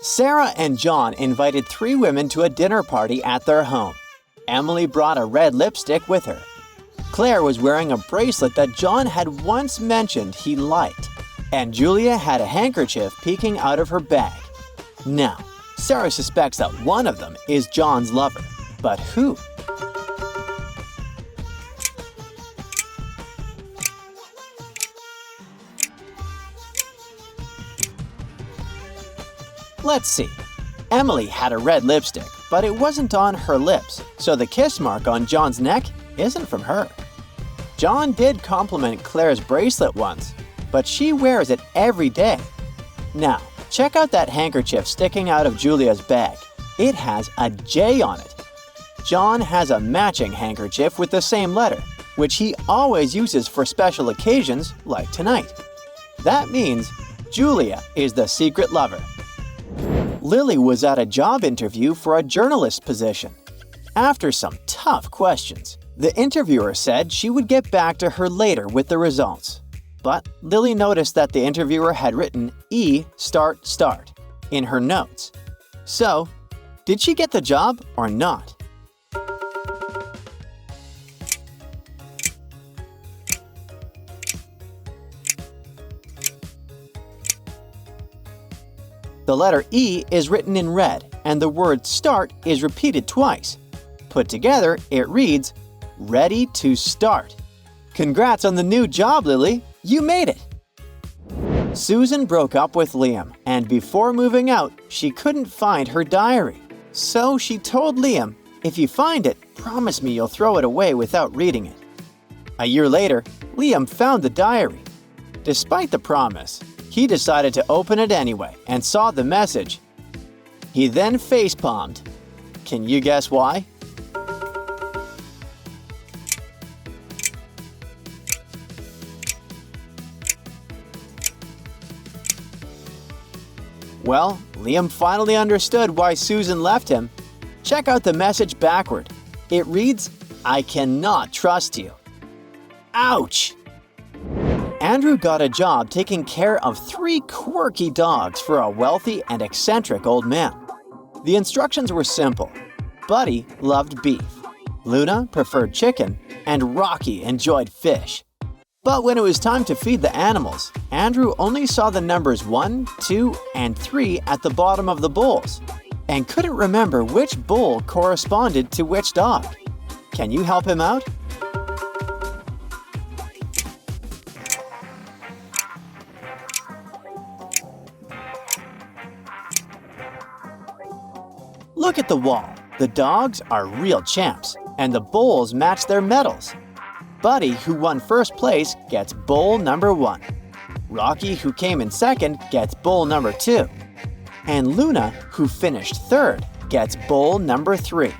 Sarah and John invited 3 women to a dinner party at their home. Emily brought a red lipstick with her. Claire was wearing a bracelet that John had once mentioned he liked. And Julia had a handkerchief peeking out of her bag. Now, Sarah suspects that one of them is John's lover. But who? Let's see. Emily had a red lipstick, but it wasn't on her lips, so the kiss mark on John's neck isn't from her. John did compliment Claire's bracelet once, but she wears it every day. Now, check out that handkerchief sticking out of Julia's bag. It has a J on it. John has a matching handkerchief with the same letter, which he always uses for special occasions like tonight. That means Julia is the secret lover. Lily was at a job interview for a journalist position. After some tough questions, the interviewer said she would get back to her later with the results. But Lily noticed that the interviewer had written start in her notes. So, did she get the job or not? The letter E is written in red, and the word start is repeated twice. Put together, it reads, ready to start. Congrats on the new job, Lily! You made it! Susan broke up with Liam, and before moving out, she couldn't find her diary. So she told Liam, if you find it, promise me you'll throw it away without reading it. A year later, Liam found the diary. Despite the promise, he decided to open it anyway and saw the message. He then facepalmed. Can you guess why? Well, Liam finally understood why Susan left him. Check out the message backward. It reads, I cannot trust you. Ouch! Andrew got a job taking care of 3 quirky dogs for a wealthy and eccentric old man. The instructions were simple. Buddy loved beef, Luna preferred chicken, and Rocky enjoyed fish. But when it was time to feed the animals, Andrew only saw the numbers 1, 2, and 3 at the bottom of the bowls, and couldn't remember which bowl corresponded to which dog. Can you help him out? Look at the wall. The dogs are real champs, and the bowls match their medals. Buddy, who won first place, gets bowl number 1. Rocky, who came in second, gets bowl number 2. And Luna, who finished third, gets bowl number 3.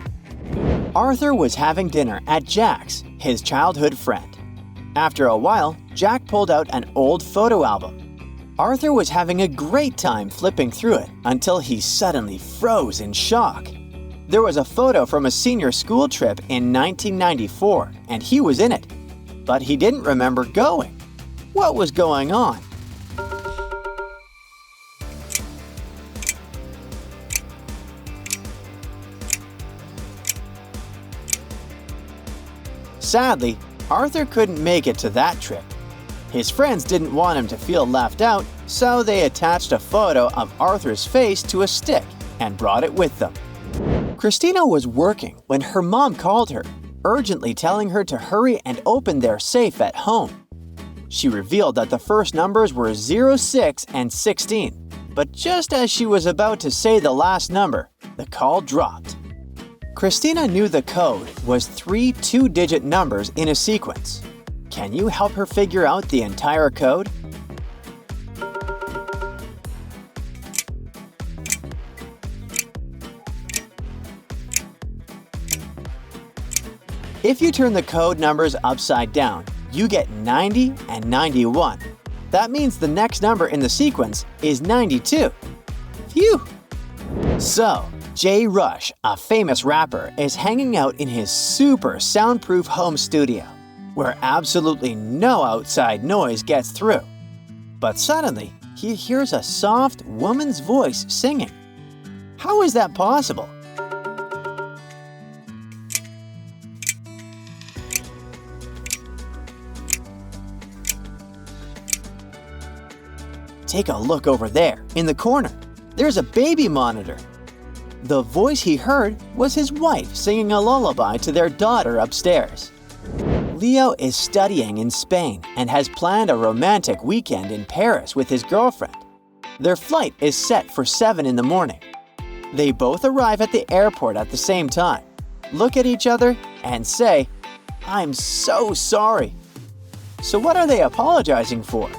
Arthur was having dinner at Jack's, his childhood friend. After a while, Jack pulled out an old photo album. Arthur was having a great time flipping through it until he suddenly froze in shock. There was a photo from a senior school trip in 1994, and he was in it. But he didn't remember going. What was going on? Sadly, Arthur couldn't make it to that trip. His friends didn't want him to feel left out, so they attached a photo of Arthur's face to a stick and brought it with them. Christina was working when her mom called her, urgently telling her to hurry and open their safe at home. She revealed that the first numbers were 0, 6, and 16, but just as she was about to say the last number, the call dropped. Christina knew the code was 3 two-digit numbers in a sequence. Can you help her figure out the entire code? If you turn the code numbers upside down, you get 90 and 91. That means the next number in the sequence is 92. Phew! So, Jay Rush, a famous rapper, is hanging out in his super soundproof home studio, where absolutely no outside noise gets through. But suddenly, he hears a soft woman's voice singing. How is that possible? Take a look over there, in the corner. There's a baby monitor. The voice he heard was his wife singing a lullaby to their daughter upstairs. Leo is studying in Spain and has planned a romantic weekend in Paris with his girlfriend. Their flight is set for 7 in the morning. They both arrive at the airport at the same time, look at each other, and say, "I'm so sorry." So what are they apologizing for?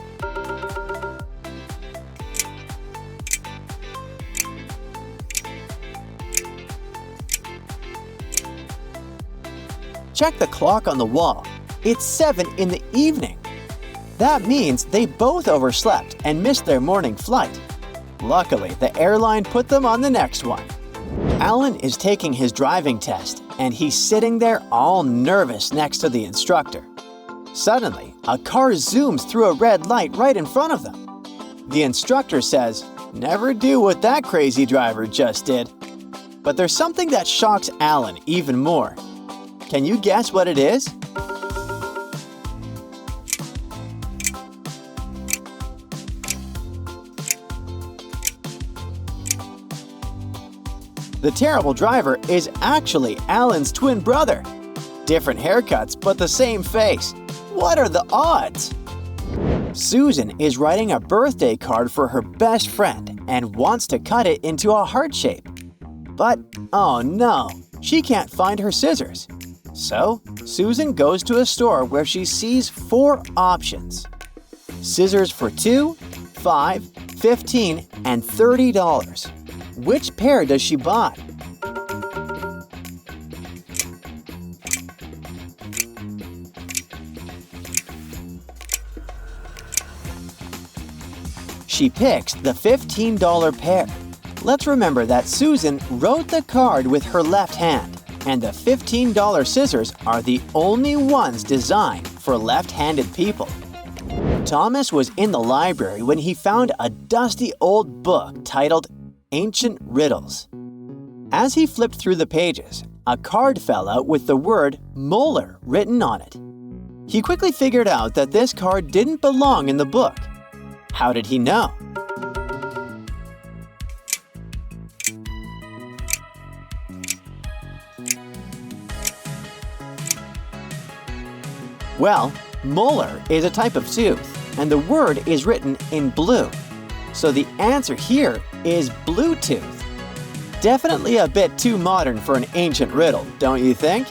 Check the clock on the wall. It's 7 in the evening. That means they both overslept and missed their morning flight. Luckily, the airline put them on the next one. Alan is taking his driving test, and he's sitting there all nervous next to the instructor. Suddenly, a car zooms through a red light right in front of them. The instructor says, "Never do what that crazy driver just did." But there's something that shocks Alan even more. Can you guess what it is? The terrible driver is actually Alan's twin brother. Different haircuts, but the same face. What are the odds? Susan is writing a birthday card for her best friend and wants to cut it into a heart shape. But, oh no, she can't find her scissors. So, Susan goes to a store where she sees 4 options. Scissors for $2, $5, $15, and $30. Which pair does she buy? She picks the $15 pair. Let's remember that Susan wrote the card with her left hand, and the $15 scissors are the only ones designed for left-handed people. Thomas was in the library when he found a dusty old book titled Ancient Riddles. As he flipped through the pages, a card fell out with the word molar written on it. He quickly figured out that this card didn't belong in the book. How did he know? Well, molar is a type of tooth, and the word is written in blue. So the answer here is Bluetooth. Definitely a bit too modern for an ancient riddle, don't you think?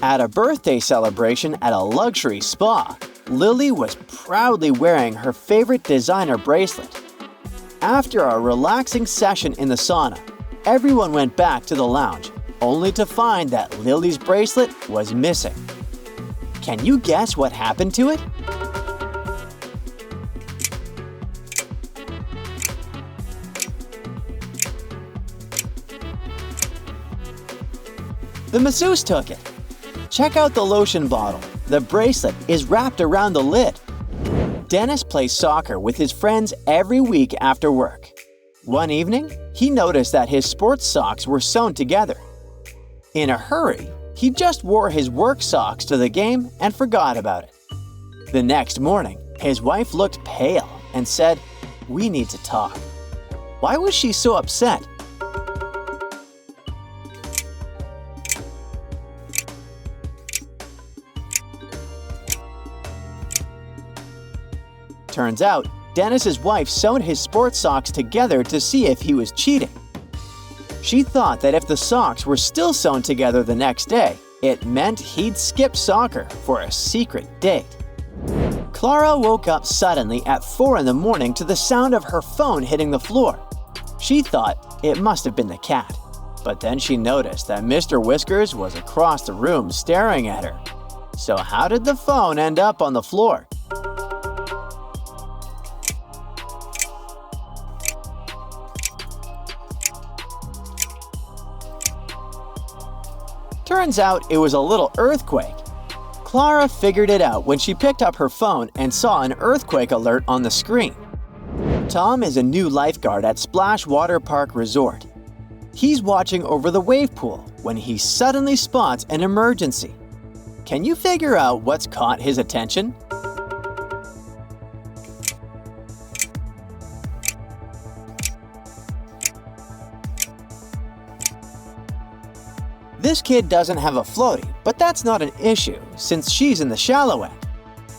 At a birthday celebration at a luxury spa, Lily was proudly wearing her favorite designer bracelet. After a relaxing session in the sauna, everyone went back to the lounge, only to find that Lily's bracelet was missing. Can you guess what happened to it? The masseuse took it. Check out the lotion bottle. The bracelet is wrapped around the lid. Dennis plays soccer with his friends every week after work. One evening, he noticed that his sports socks were sewn together. In a hurry, he just wore his work socks to the game and forgot about it. The next morning, his wife looked pale and said, "We need to talk." Why was she so upset? Turns out, Dennis's wife sewed his sports socks together to see if he was cheating. She thought that if the socks were still sewn together the next day, it meant he'd skip soccer for a secret date. Clara woke up suddenly at 4 in the morning to the sound of her phone hitting the floor. She thought it must have been the cat, but then she noticed that Mr. Whiskers was across the room staring at her. So how did the phone end up on the floor? Turns out it was a little earthquake. Clara figured it out when she picked up her phone and saw an earthquake alert on the screen. Tom is a new lifeguard at Splash Water Park Resort. He's watching over the wave pool when he suddenly spots an emergency. Can you figure out what's caught his attention? This kid doesn't have a floaty, but that's not an issue since she's in the shallow end.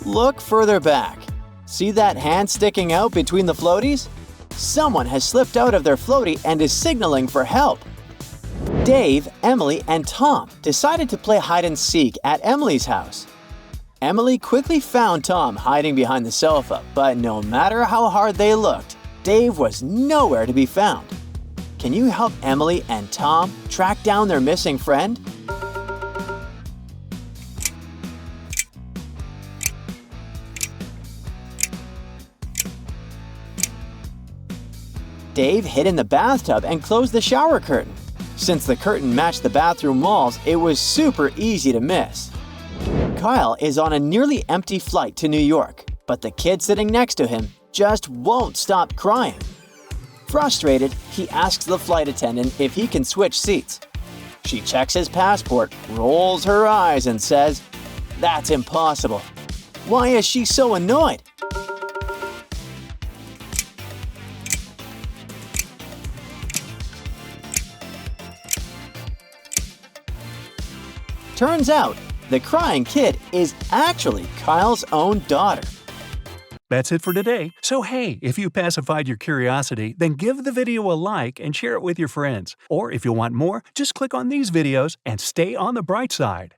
Look further back. See that hand sticking out between the floaties? Someone has slipped out of their floaty and is signaling for help. Dave, Emily, and Tom decided to play hide and seek at Emily's house. Emily quickly found Tom hiding behind the sofa, but no matter how hard they looked, Dave was nowhere to be found. Can you help Emily and Tom track down their missing friend? Dave hid in the bathtub and closed the shower curtain. Since the curtain matched the bathroom walls, it was super easy to miss. Kyle is on a nearly empty flight to New York, but the kid sitting next to him just won't stop crying. Frustrated, he asks the flight attendant if he can switch seats. She checks his passport, rolls her eyes, and says, "That's impossible." Why is she so annoyed? Turns out, the crying kid is actually Kyle's own daughter. That's it for today. So hey, if you pacified your curiosity, then give the video a like and share it with your friends. Or if you want more, just click on these videos and stay on the bright side.